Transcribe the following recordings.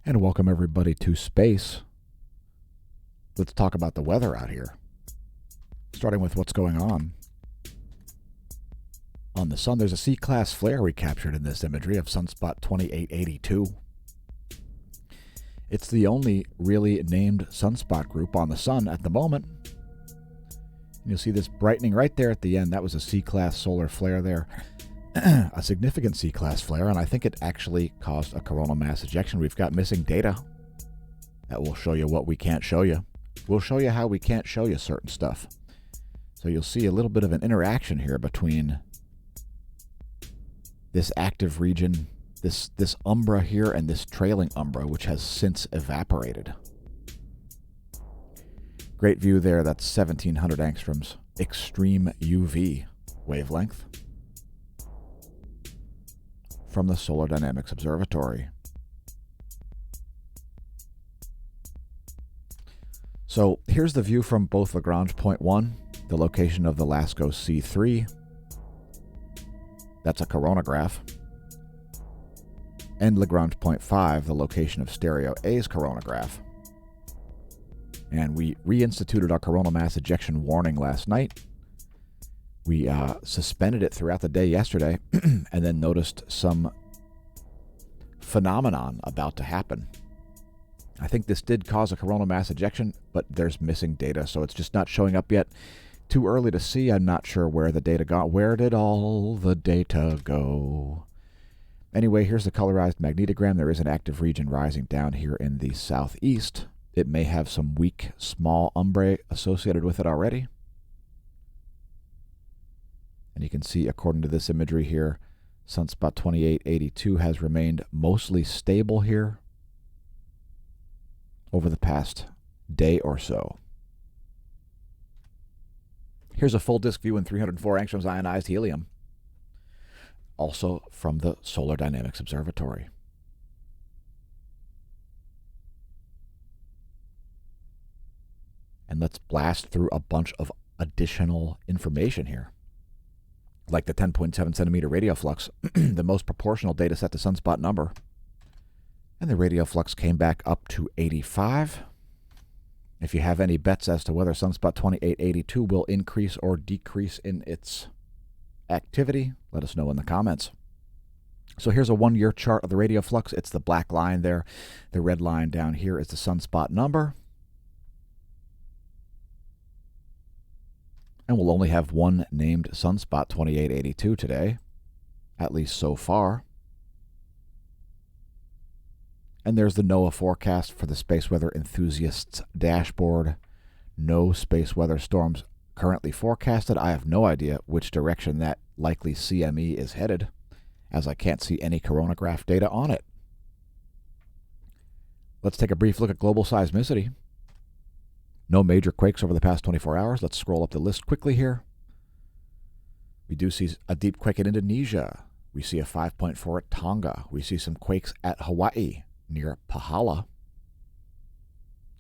And welcome everybody to space. Let's talk about the weather out here. Starting with what's going on the sun. There's a C-class flare we captured in this imagery of Sunspot 2882. It's the only really named sunspot group on the sun at the moment. And you'll see this brightening right there at the end. That was a C-class solar flare there. A significant C-class flare, and I think it actually caused a coronal mass ejection. We've got missing data that will show you what we can't show you. We'll show you how we can't show you certain stuff. So you'll see a little bit of an interaction here between this active region, this umbra here, and this trailing umbra, which has since evaporated. Great view there. That's 1700 angstroms, extreme UV wavelength from the Solar Dynamics Observatory. So here's the view from both Lagrange point 1, the location of the LASCO C3. That's a coronagraph. And Lagrange point 5, the location of Stereo A's coronagraph. And we reinstituted our coronal mass ejection warning last night. We suspended it throughout the day yesterday and then noticed some phenomenon about to happen. I think this did cause a coronal mass ejection, but there's missing data, so it's just not showing up yet. Too early to see. I'm not sure where the data got. Where did all the data go? Anyway, here's the colorized magnetogram. There is an active region rising down here in the southeast. It may have some weak, small umbrae associated with it already. And you can see, according to this imagery here, Sunspot 2882 has remained mostly stable here over the past day or so. Here's a full disk view in 304 angstroms ionized helium, also from the Solar Dynamics Observatory. And let's blast through a bunch of additional information here, like the 10.7 centimeter radial flux, the most proportional data set to sunspot number. And the radial flux came back up to 85. If you have any bets as to whether Sunspot 2882 will increase or decrease in its activity, let us know in the comments. So here's a one-year chart of the radial flux. It's the black line there. The red line down here is the sunspot number. And we'll only have one named Sunspot 2882 today, at least so far. And there's the NOAA forecast for the Space Weather Enthusiasts dashboard. No space weather storms currently forecasted. I have no idea which direction that likely CME is headed, as I can't see any coronagraph data on it. Let's take a brief look at global seismicity. No major quakes over the past 24 hours. Let's scroll up the list quickly here. We do see a deep quake in Indonesia. We see a 5.4 at Tonga. We see some quakes at Hawaii near Pahala.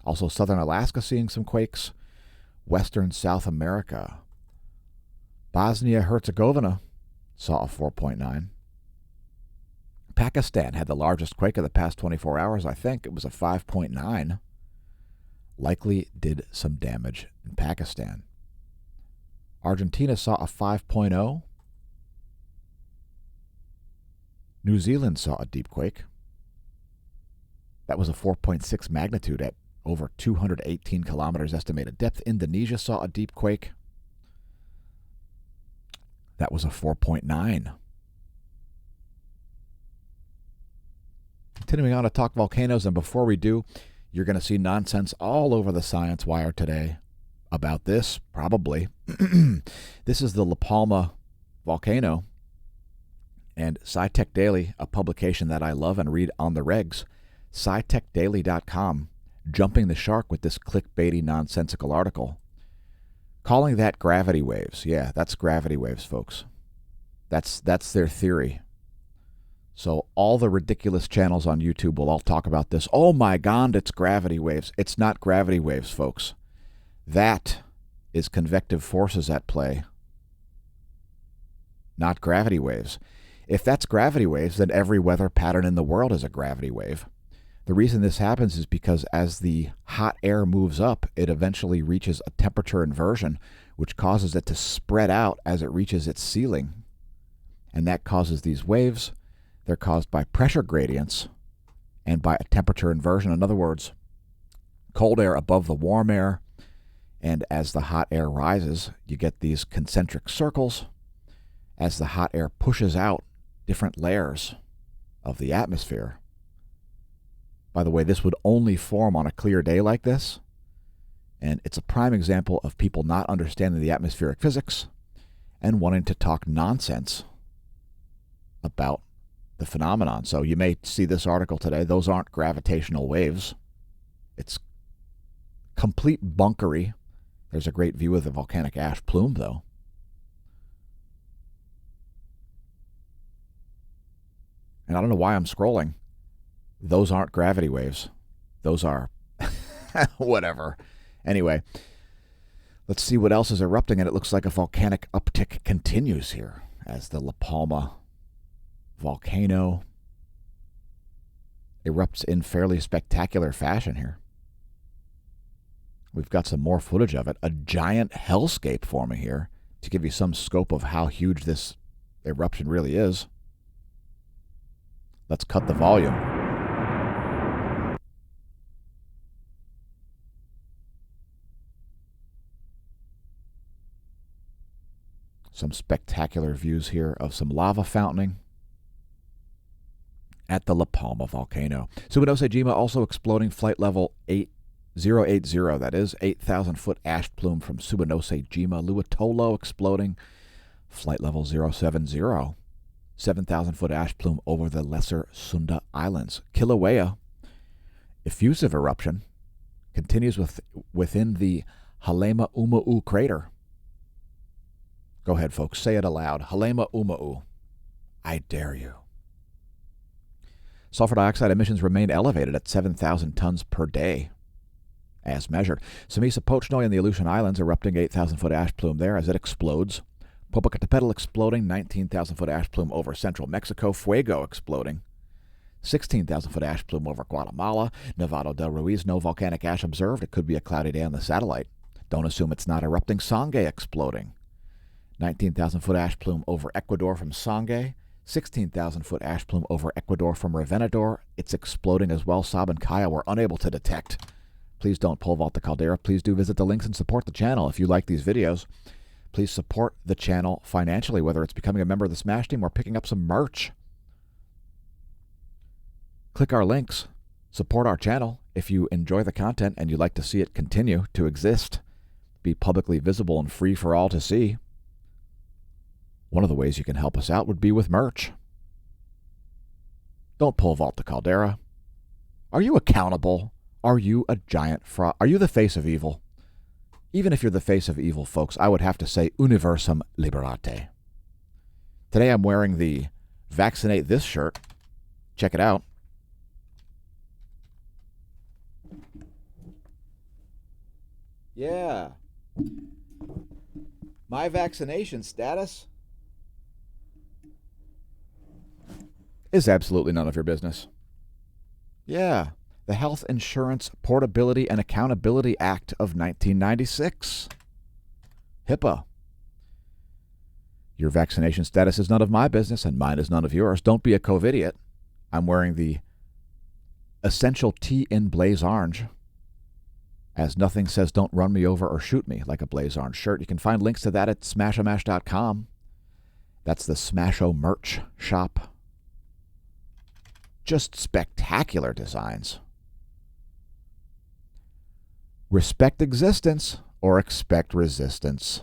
Also southern Alaska seeing some quakes. Western South America. Bosnia-Herzegovina saw a 4.9. Pakistan had the largest quake of the past 24 hours, I think. It was a 5.9. Likely did some damage in Pakistan. Argentina saw a 5.0. New Zealand saw a deep quake. That was a 4.6 magnitude at over 218 kilometers estimated depth. Indonesia saw a deep quake. That was a 4.9. Continuing on to talk volcanoes, and before we do, you're going to see nonsense all over the Science Wire today about this, probably. This is the La Palma volcano, and SciTech Daily, a publication that I love and read on the regs, scitechdaily.com, jumping the shark with this clickbaity, nonsensical article, calling that gravity waves. Yeah, that's gravity waves, folks. That's their theory. So all the ridiculous channels on YouTube will all talk about this. Oh my God, it's gravity waves. It's not gravity waves, folks. That is convective forces at play, not gravity waves. If that's gravity waves, then every weather pattern in the world is a gravity wave. The reason this happens is because as the hot air moves up, it eventually reaches a temperature inversion, which causes it to spread out as it reaches its ceiling. And that causes these waves. They're caused by pressure gradients and by a temperature inversion. In other words, cold air above the warm air, and as the hot air rises, you get these concentric circles as the hot air pushes out different layers of the atmosphere. By the way, this would only form on a clear day like this, and it's a prime example of people not understanding the atmospheric physics and wanting to talk nonsense about the phenomenon. So you may see this article today. Those aren't gravitational waves. It's complete bunkery. There's a great view of the volcanic ash plume, though. And I don't know why I'm scrolling. Those aren't gravity waves. Those are whatever. Anyway, let's see what else is erupting, and it looks like a volcanic uptick continues here as the La Palma volcano erupts in fairly spectacular fashion here. We've got some more footage of it. A giant hellscape forming here to give you some scope of how huge this eruption really is. Let's cut the volume. Some spectacular views here of some lava fountaining at the La Palma volcano. Subodose-jima also exploding, flight level 8080, that is, 8,000-foot ash plume from Subodose-jima. Luitolo exploding, flight level 070, 7,000-foot ash plume over the Lesser Sunda Islands. Kilauea, effusive eruption, continues within the Halema Uma'u crater. Go ahead, folks. Say it aloud. Halema Uma'u. I dare you. Sulfur dioxide emissions remain elevated at 7,000 tons per day, as measured. Samisa Pochnoi in the Aleutian Islands erupting 8,000-foot ash plume there as it explodes. Popocatépetl exploding, 19,000-foot ash plume over central Mexico. Fuego exploding, 16,000-foot ash plume over Guatemala. Nevado del Ruiz, no volcanic ash observed. It could be a cloudy day on the satellite. Don't assume it's not erupting. Sangay exploding, 19,000-foot ash plume over Ecuador from Sangay. 16,000-foot ash plume over Ecuador from Revenador. It's exploding as well. Sabancaya we're unable to detect. Please don't pole vault the caldera. Please do visit the links and support the channel. If you like these videos, please support the channel financially, whether it's becoming a member of the Smash Team or picking up some merch. Click our links. Support our channel. If you enjoy the content and you'd like to see it continue to exist, be publicly visible and free for all to see, one of the ways you can help us out would be with merch. Don't pole vault the caldera. Are you accountable? Are you a giant fraud? Are you the face of evil? Even if you're the face of evil, folks, I would have to say Universum Liberate. Today I'm wearing the Vaccinate This shirt. Check it out. Yeah. My vaccination status is absolutely none of your business. Yeah, the Health Insurance Portability and Accountability Act of 1996. HIPAA. Your vaccination status is none of my business, and mine is none of yours. Don't be a COVIDiot. I'm wearing the Essential Tea in Blaze Orange, as nothing says don't run me over or shoot me like a Blaze Orange shirt. You can find links to that at smashomash.com. That's the SMASho merch shop. Just spectacular designs. Respect existence or expect resistance.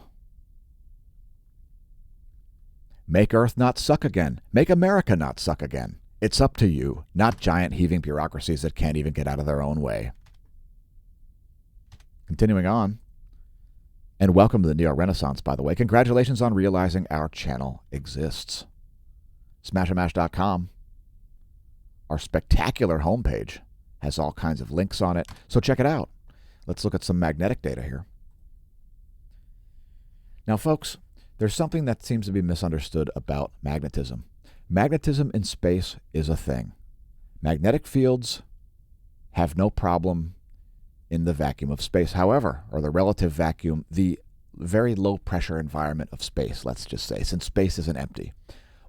Make Earth not suck again. Make America not suck again. It's up to you, not giant heaving bureaucracies that can't even get out of their own way. Continuing on, and welcome to the Neo-Renaissance, by the way. Congratulations on realizing our channel exists. Smashomash.com. Our spectacular homepage has all kinds of links on it, so check it out. Let's look at some magnetic data here. Now, folks, there's something that seems to be misunderstood about magnetism. Magnetism in space is a thing. Magnetic fields have no problem in the vacuum of space. However, or the relative vacuum, the very low pressure environment of space, let's just say, since space isn't empty.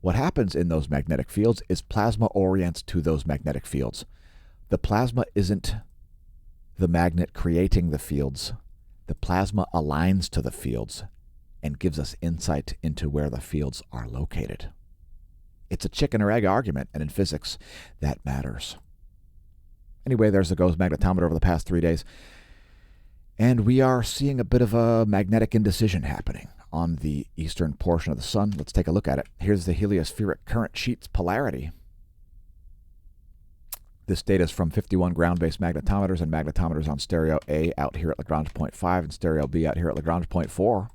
What happens in those magnetic fields is plasma orients to those magnetic fields. The plasma isn't the magnet creating the fields. The plasma aligns to the fields and gives us insight into where the fields are located. It's a chicken or egg argument, and in physics, that matters. Anyway, there's the GOES magnetometer over the past 3 days. And we are seeing a bit of a magnetic indecision happening on the eastern portion of the sun. Let's take a look at it. Here's the heliospheric current sheet's polarity. This data is from 51 ground-based magnetometers and magnetometers on stereo A out here at Lagrange point 5 and stereo B out here at Lagrange point 4.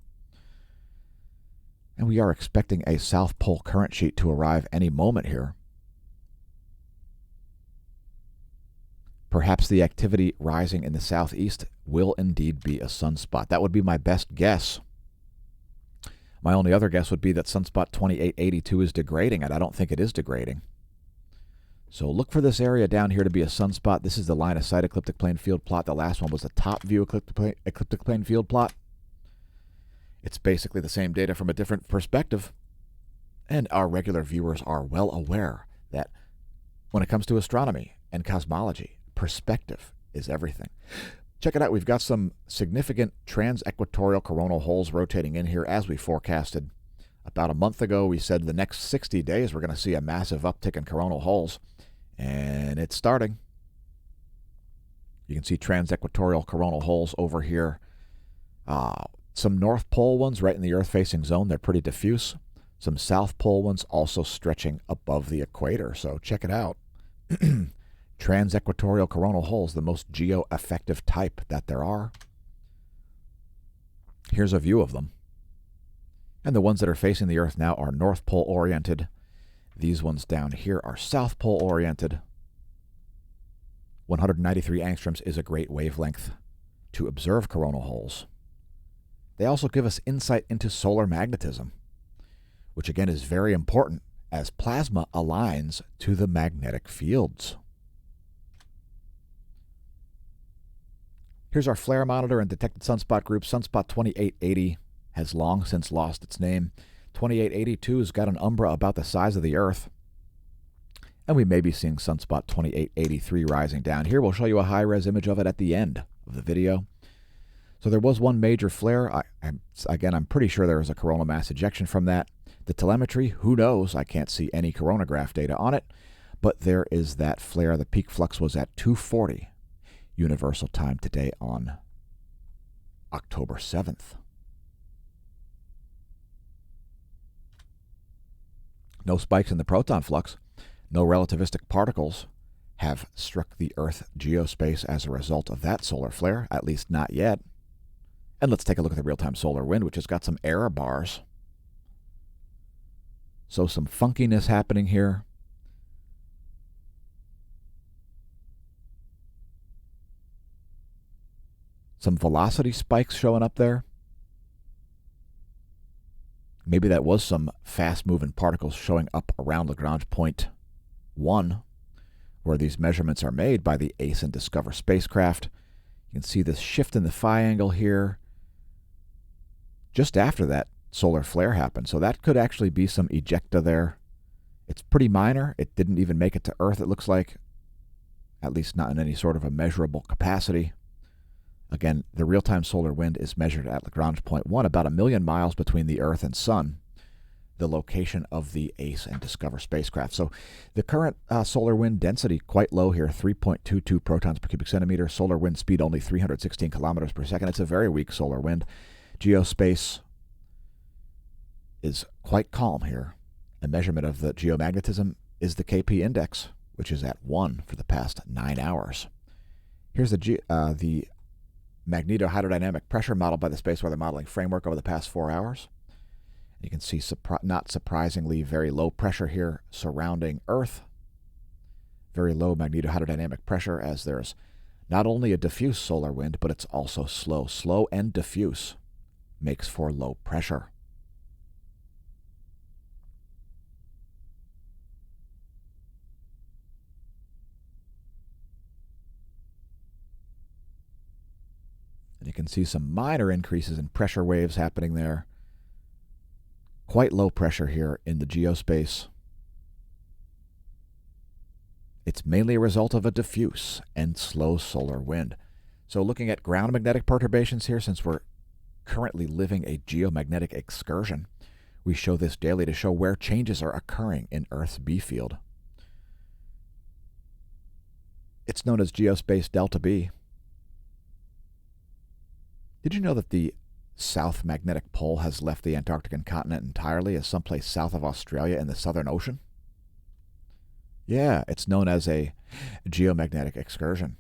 And we are expecting a south pole current sheet to arrive any moment here. Perhaps the activity rising in the southeast will indeed be a sunspot. That would be my best guess. My only other guess would be that sunspot 2882 is degrading, and I don't think it is degrading. So look for this area down here to be a sunspot. This is the line of sight ecliptic plane field plot. The last one was the top view ecliptic plane field plot. It's basically the same data from a different perspective. And our regular viewers are well aware that when it comes to astronomy and cosmology, perspective is everything. Check it out. We've got some significant trans-equatorial coronal holes rotating in here as we forecasted. About a month ago, we said the next 60 days we're going to see a massive uptick in coronal holes. And it's starting. You can see trans-equatorial coronal holes over here. Some North Pole ones right in the Earth-facing zone. They're pretty diffuse. Some South Pole ones also stretching above the equator. So check it out. Trans-equatorial coronal holes, the most geo-effective type that there are. Here's a view of them. And the ones that are facing the Earth now are North Pole oriented. These ones down here are South Pole oriented. 193 angstroms is a great wavelength to observe coronal holes. They also give us insight into solar magnetism, which again is very important as plasma aligns to the magnetic fields. Here's our flare monitor and detected sunspot group. Sunspot 2880 has long since lost its name. 2882 has got an umbra about the size of the Earth. And we may be seeing sunspot 2883 rising down here. We'll show you a high-res image of it at the end of the video. So there was one major flare. I'm pretty sure there was a coronal mass ejection from that. The telemetry, who knows? I can't see any coronagraph data on it. But there is that flare. The peak flux was at 240 Universal Time today on October 7th. No spikes in the proton flux. No relativistic particles have struck the Earth geospace as a result of that solar flare, at least not yet. And let's take a look at the real-time solar wind, which has got some error bars. So some funkiness happening here. Some velocity spikes showing up there. Maybe that was some fast-moving particles showing up around Lagrange point 1, where these measurements are made by the ACE and Discover spacecraft. You can see this shift in the phi angle here just after that solar flare happened. So that could actually be some ejecta there. It's pretty minor. It didn't even make it to Earth, it looks like, at least not in any sort of a measurable capacity. Again, the real-time solar wind is measured at Lagrange point 1, about 1 million miles between the Earth and Sun, the location of the ACE and Discover spacecraft. So the current solar wind density quite low here, 3.22 protons per cubic centimeter. Solar wind speed only 316 kilometers per second. It's a very weak solar wind. Geospace is quite calm here. A measurement of the geomagnetism is the KP index, which is at 1 for the past 9 hours. Here's the magnetohydrodynamic pressure modeled by the Space Weather Modeling Framework over the past 4 hours. You can see, not surprisingly, very low pressure here surrounding Earth. Very low magnetohydrodynamic pressure, as there's not only a diffuse solar wind, but it's also slow. Slow and diffuse makes for low pressure. can see some minor increases in pressure waves happening there. Quite low pressure here in the geospace. It's mainly a result of a diffuse and slow solar wind. So looking at ground magnetic perturbations here, since we're currently living a geomagnetic excursion, we show this daily to show where changes are occurring in Earth's B field. It's known as geospace delta B. Did you know that the South Magnetic Pole has left the Antarctic continent entirely as someplace south of Australia in the Southern Ocean? Yeah, it's known as a geomagnetic excursion.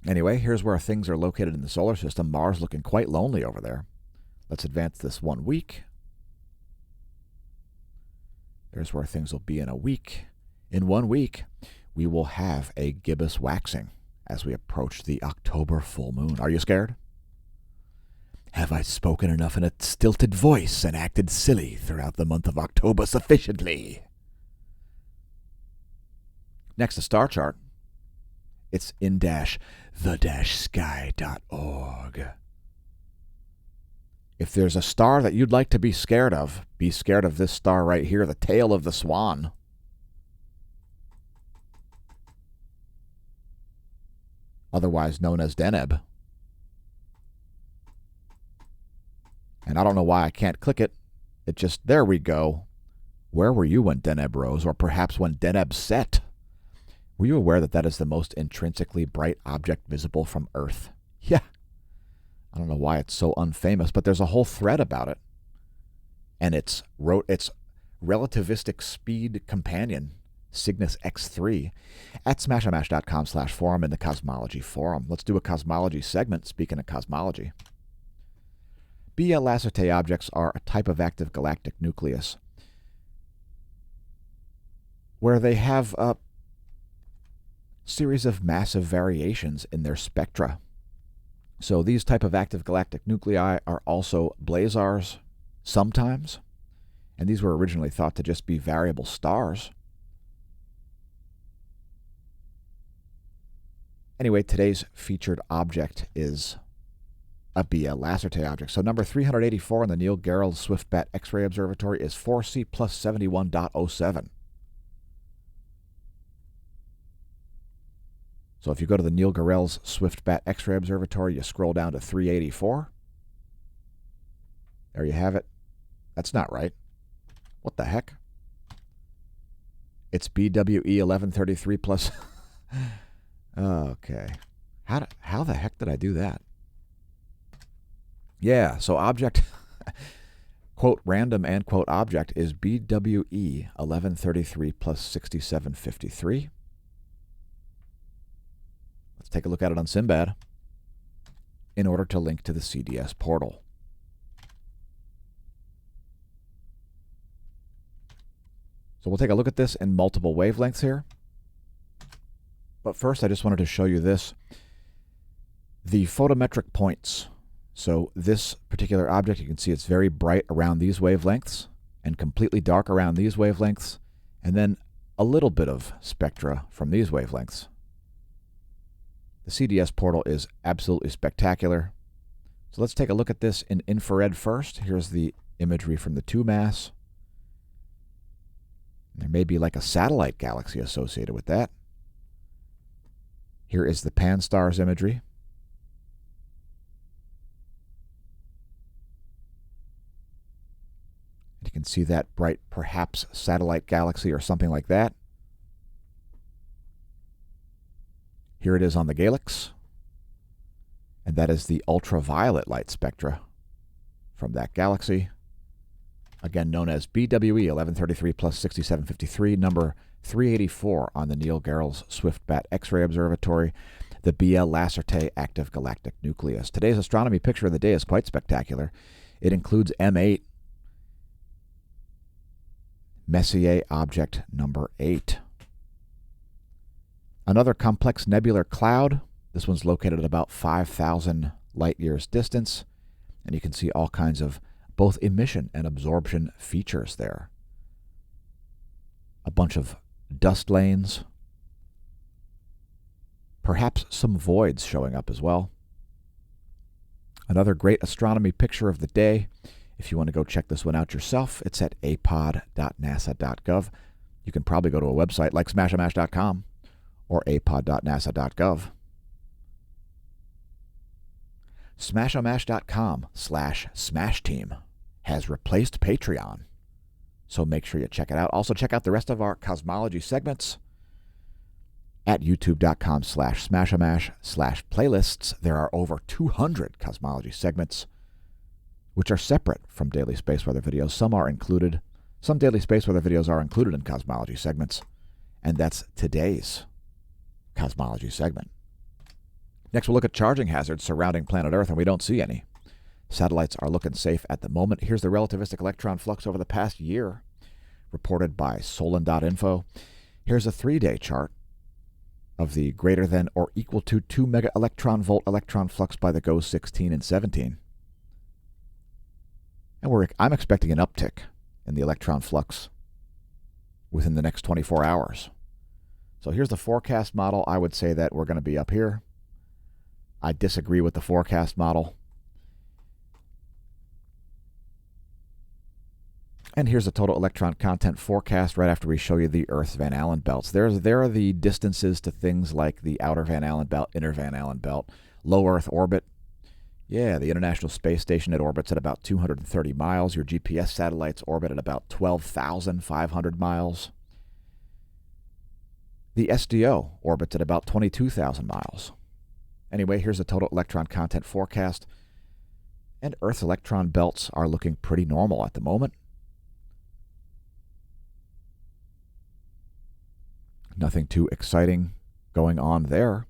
Anyway, here's where things are located in the solar system. Mars looking quite lonely over there. Let's advance this 1 week. There's where things will be in a week. In 1 week, we will have a gibbous waxing as we approach the October full moon. Are you scared? Have I spoken enough in a stilted voice and acted silly throughout the month of October sufficiently? Next, a star chart. It's in the-sky.org. If there's a star that you'd like to be scared of this star right here, the tail of the swan. Otherwise known as Deneb. And I don't know why I can't click it. It just, there we go. Where were you when Deneb rose, or perhaps when Deneb set? Were you aware that that is the most intrinsically bright object visible from Earth? Yeah. I don't know why it's so unfamous, but there's a whole thread about it. And its relativistic speed companion, Cygnus X3, at smashomash.com/forum in the Cosmology Forum. Let's do a cosmology segment, speaking of cosmology. BL Lacertae objects are a type of active galactic nucleus where they have a series of massive variations in their spectra. So these type of active galactic nuclei are also blazars sometimes, and these were originally thought to just be variable stars. Anyway, today's featured object is a BL Lacertae object. So number 384 in the Neil Gehrels Swift-Bat X-ray Observatory is 4C plus 71.07. So if you go to the Neil Gehrels Swift-Bat X-ray Observatory, you scroll down to 384. There you have it. That's not right. What the heck? It's BWE 1133 plus... Okay. How the heck did I do that? Yeah, so object, quote, random and quote object is BWE 1133 plus 6753. Let's take a look at it on Simbad in order to link to the CDS portal. So we'll take a look at this in multiple wavelengths here. But first, I just wanted to show you this. The photometric points. So this particular object, you can see it's very bright around these wavelengths and completely dark around these wavelengths, and then a little bit of spectra from these wavelengths. The CDS portal is absolutely spectacular. So let's take a look at this in infrared first. Here's the imagery from the 2MASS. There may be like a satellite galaxy associated with that. Here is the Pan-STARRS imagery. You can see that bright, perhaps satellite galaxy or something like that. Here it is on the Galix. And that is the ultraviolet light spectra from that galaxy. Again, known as BWE 1133 plus 6753, number 384 on the Neil Gehrels Swift-Bat X-ray Observatory, the BL Lacertae active galactic nucleus. Today's astronomy picture of the day is quite spectacular. It includes M8, Messier object number 8. Another complex nebular cloud. This one's located at about 5,000 light years distance, and you can see all kinds of both emission and absorption features there. A bunch of dust lanes, perhaps some voids showing up as well. Another great astronomy picture of the day. If you want to go check this one out yourself, it's at apod.nasa.gov. You can probably go to a website like smashamash.com or apod.nasa.gov. Smashomash.com/smashteam has replaced Patreon, so make sure you check it out. Also, check out the rest of our cosmology segments at youtube.com/smashomash/playlists. There are over 200 cosmology segments, which are separate from daily space weather videos. Some are included. Some daily space weather videos are included in cosmology segments, and that's today's cosmology segment. Next, we'll look at charging hazards surrounding planet Earth, and we don't see any. Satellites are looking safe at the moment. Here's the relativistic electron flux over the past year, reported by Solon.info. Here's a 3-day chart of the greater than or equal to 2 mega electron volt electron flux by the GOES 16 and 17. And I'm expecting an uptick in the electron flux within the next 24 hours. So here's the forecast model. I would say that we're going to be up here. I disagree with the forecast model. And here's the total electron content forecast right after we show you the Earth's Van Allen belts. There are the distances to things like the outer Van Allen belt, inner Van Allen belt, low Earth orbit. Yeah, the International Space Station, it orbits at about 230 miles. Your GPS satellites orbit at about 12,500 miles. The SDO orbits at about 22,000 miles. Anyway, here's the total electron content forecast. And Earth's electron belts are looking pretty normal at the moment. Nothing too exciting going on there.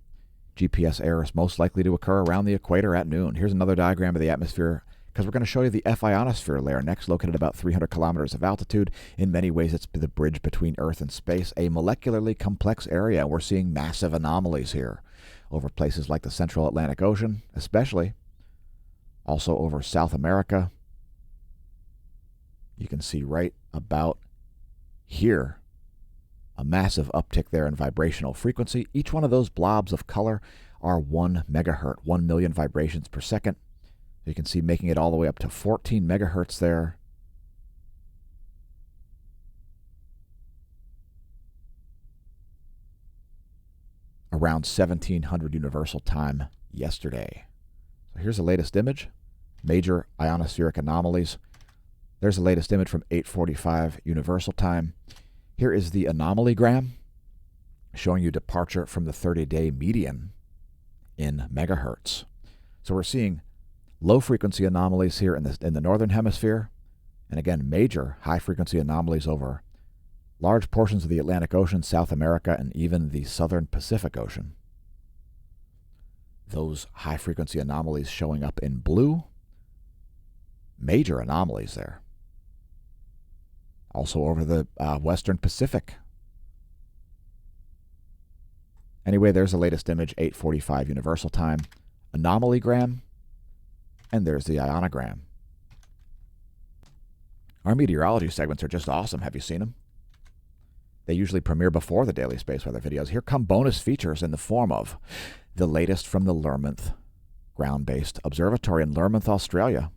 GPS error is most likely to occur around the equator at noon. Here's another diagram of the atmosphere, because we're going to show you the Ionosphere layer next, located at about 300 kilometers of altitude. In many ways, it's the bridge between Earth and space, a molecularly complex area. We're seeing massive anomalies here over places like the Central Atlantic Ocean, especially. Also over South America. You can see right about here a massive uptick there in vibrational frequency. Each one of those blobs of color are 1 megahertz, 1 million vibrations per second. You can see making it all the way up to 14 megahertz there. Around 1700 Universal Time yesterday. So here's the latest image. Major ionospheric anomalies. There's the latest image from 8:45 Universal Time. Here is the anomalygram showing you departure from the 30-day median in megahertz. So we're seeing low-frequency anomalies here in the northern hemisphere, and again, major high-frequency anomalies over large portions of the Atlantic Ocean, South America, and even the southern Pacific Ocean. Those high-frequency anomalies showing up in blue, major anomalies there. Also over the western Pacific. Anyway, there's the latest image, 8:45 Universal Time. Anomalygram, and there's the ionogram. Our meteorology segments are just awesome. Have you seen them? They usually premiere before the daily space weather videos. Here come bonus features in the form of the latest from the Lermonth ground-based observatory in Lermonth, Australia.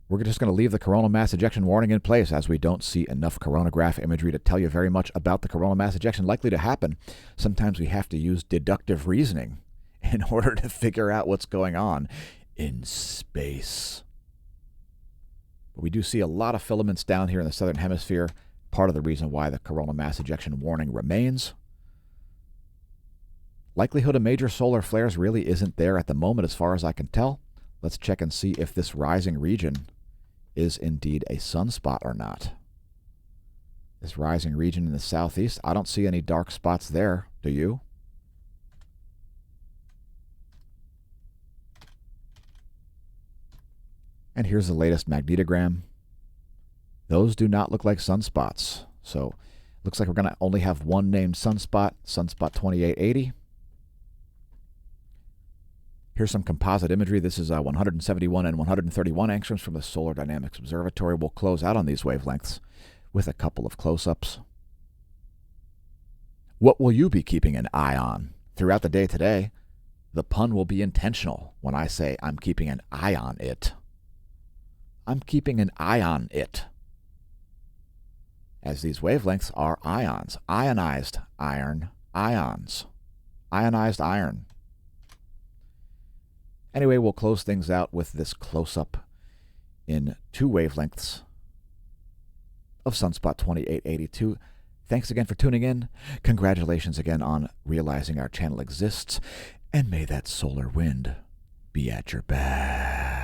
We're just going to leave the coronal mass ejection warning in place, as we don't see enough coronagraph imagery to tell you very much about the coronal mass ejection likely to happen. Sometimes we have to use deductive reasoning in order to figure out what's going on in space. But we do see a lot of filaments down here in the southern hemisphere, part of the reason why the coronal mass ejection warning remains. Likelihood of major solar flares really isn't there at the moment as far as I can tell. Let's check and see if this rising region is indeed a sunspot or not. This rising region in the southeast, I don't see any dark spots there. Do you? And here's the latest magnetogram. Those do not look like sunspots. So looks like we're going to only have one named sunspot, Sunspot 2880. Here's some composite imagery. This is 171 and 131 angstroms from the Solar Dynamics Observatory. We'll close out on these wavelengths with a couple of close-ups. What will you be keeping an eye on throughout the day today? The pun will be intentional when I say I'm keeping an eye on it. I'm keeping an eye on it, as these wavelengths are ions, ionized iron, ions, ionized iron. Anyway, we'll close things out with this close-up in 2 wavelengths of Sunspot 2882. Thanks again for tuning in. Congratulations again on realizing our channel exists, and may that solar wind be at your back.